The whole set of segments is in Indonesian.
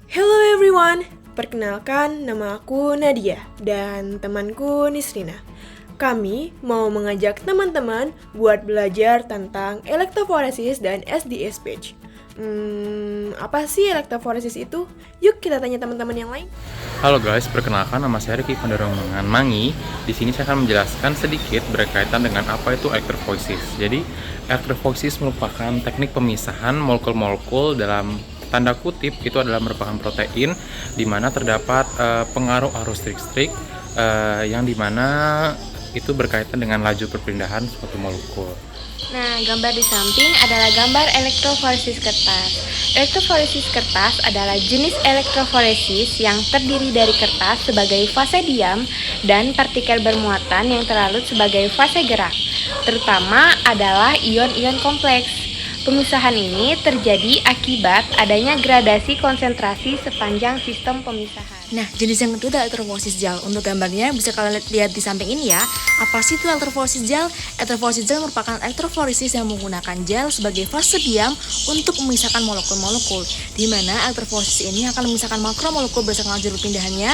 Hello everyone, perkenalkan nama aku Nadia dan temanku Nisrina. Kami mau mengajak teman-teman buat belajar tentang elektroforesis dan SDSPage. Apa sih elektroforesis itu? Yuk kita tanya teman-teman yang lain. Halo guys, perkenalkan nama saya Ricky Pandaromangan Mangi. Di sini saya akan menjelaskan sedikit berkaitan dengan apa itu elektroforesis. Jadi, elektroforesis merupakan teknik pemisahan molekul-molekul dalam tanda kutip itu adalah merupakan protein di mana terdapat pengaruh arus listrik yang dimana itu berkaitan dengan laju perpindahan suatu molekul. Nah, gambar di samping adalah gambar elektroforesis kertas. Elektroforesis kertas adalah jenis elektroforesis yang terdiri dari kertas sebagai fase diam dan partikel bermuatan yang terlarut sebagai fase gerak. Terutama adalah ion-ion kompleks. Pemisahan ini terjadi akibat adanya gradasi konsentrasi sepanjang sistem pemisahan. Nah, jenis yang kedua adalah elektroforesis gel. Untuk gambarnya bisa kalian lihat di samping ini ya. Apa sih itu elektroforesis gel? Elektroforesis gel merupakan elektroforesis yang menggunakan gel sebagai fase diam untuk memisahkan molekul-molekul. Di mana elektroforesis ini akan memisahkan makromolekul berdasarkan laju perpindahannya.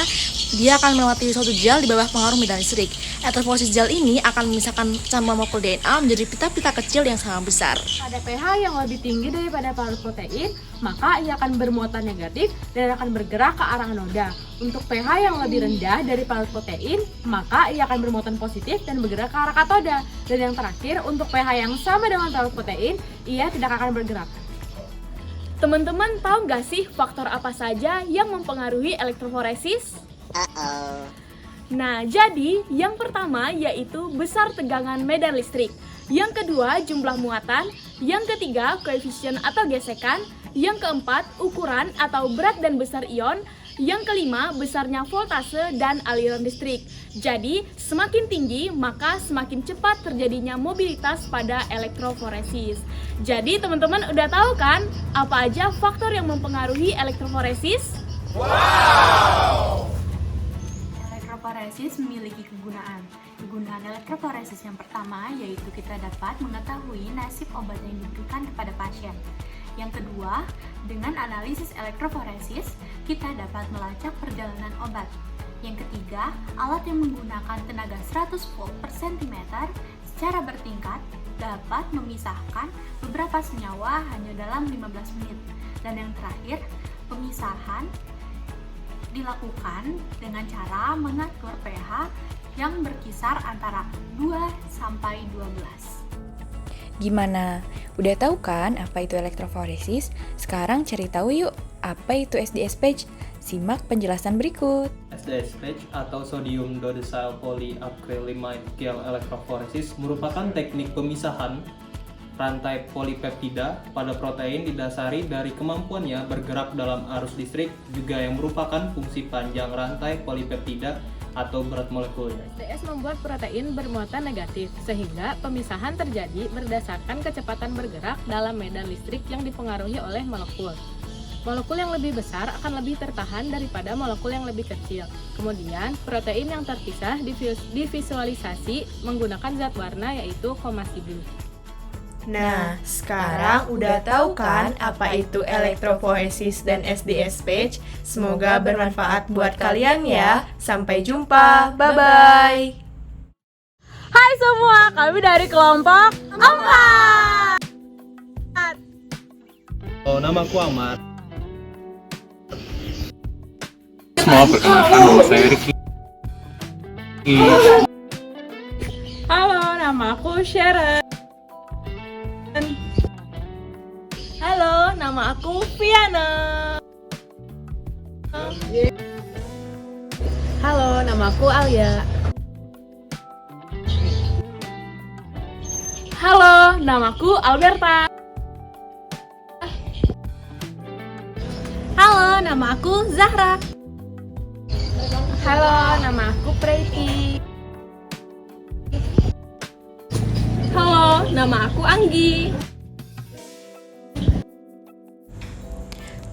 Dia akan melewati suatu gel di bawah pengaruh medan listrik. Elektroforesis gel ini akan memisahkan campuran molekul DNA menjadi pita-pita kecil yang sangat besar. Pada pH yang lebih tinggi daripada parut protein, maka ia akan bermuatan negatif dan akan bergerak ke arah anoda. Untuk pH yang lebih rendah dari parut protein, maka ia akan bermuatan positif dan bergerak ke arah katoda. Dan yang terakhir, untuk pH yang sama dengan parut protein, ia tidak akan bergerak. Teman-teman tahu nggak sih faktor apa saja yang mempengaruhi elektroforesis? Nah, jadi yang pertama yaitu besar tegangan medan listrik. Yang kedua, jumlah muatan. Yang ketiga, koefisien atau gesekan. Yang keempat, ukuran atau berat dan besar ion. Yang kelima, besarnya voltase dan aliran listrik. Jadi, semakin tinggi, maka semakin cepat terjadinya mobilitas pada elektroforesis. Jadi, teman-teman udah tahu kan apa aja faktor yang mempengaruhi elektroforesis? Elektroforesis memiliki kegunaan. Kegunaan elektroforesis yang pertama yaitu kita dapat mengetahui nasib obat yang diberikan kepada pasien. Yang kedua, dengan analisis elektroforesis, kita dapat melacak perjalanan obat. Yang ketiga, alat yang menggunakan tenaga 100 volt per cm secara bertingkat dapat memisahkan beberapa senyawa hanya dalam 15 menit. Dan yang terakhir, pemisahan dilakukan dengan cara mengatur pH yang berkisar antara 2 sampai 12. Gimana? Udah tahu kan apa itu elektroforesis? Sekarang cari tahu yuk, apa itu SDSPage? Simak penjelasan berikut. SDSPage atau sodium dodecyl polyacrylamide gel elektroforesis merupakan teknik pemisahan rantai polipeptida pada protein didasari dari kemampuannya bergerak dalam arus listrik, juga yang merupakan fungsi panjang rantai polipeptida atau berat molekulnya. SDS membuat protein bermuatan negatif, sehingga pemisahan terjadi berdasarkan kecepatan bergerak dalam medan listrik yang dipengaruhi oleh molekul. Molekul yang lebih besar akan lebih tertahan daripada molekul yang lebih kecil. Kemudian, protein yang terpisah divisualisasi menggunakan zat warna yaitu komasidu. Nah, sekarang udah tahu kan apa itu elektroforesis dan SDSPage? Semoga bermanfaat buat kalian ya. Sampai jumpa, bye-bye. Hai semua, kami dari kelompok 4. Oh, namaku Ahmad. Semua perkenalkan nama saya Ricky. Halo, nama aku Sharon. Halo, nama aku Viana. Halo, nama aku Alia. Halo, namaku Alberta. Halo, nama aku Zahra. Halo, nama aku Preity. Halo, nama aku Anggi.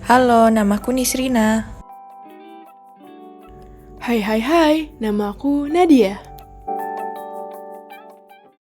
Halo, namaku Nisrina. Hai, nama aku Nadia.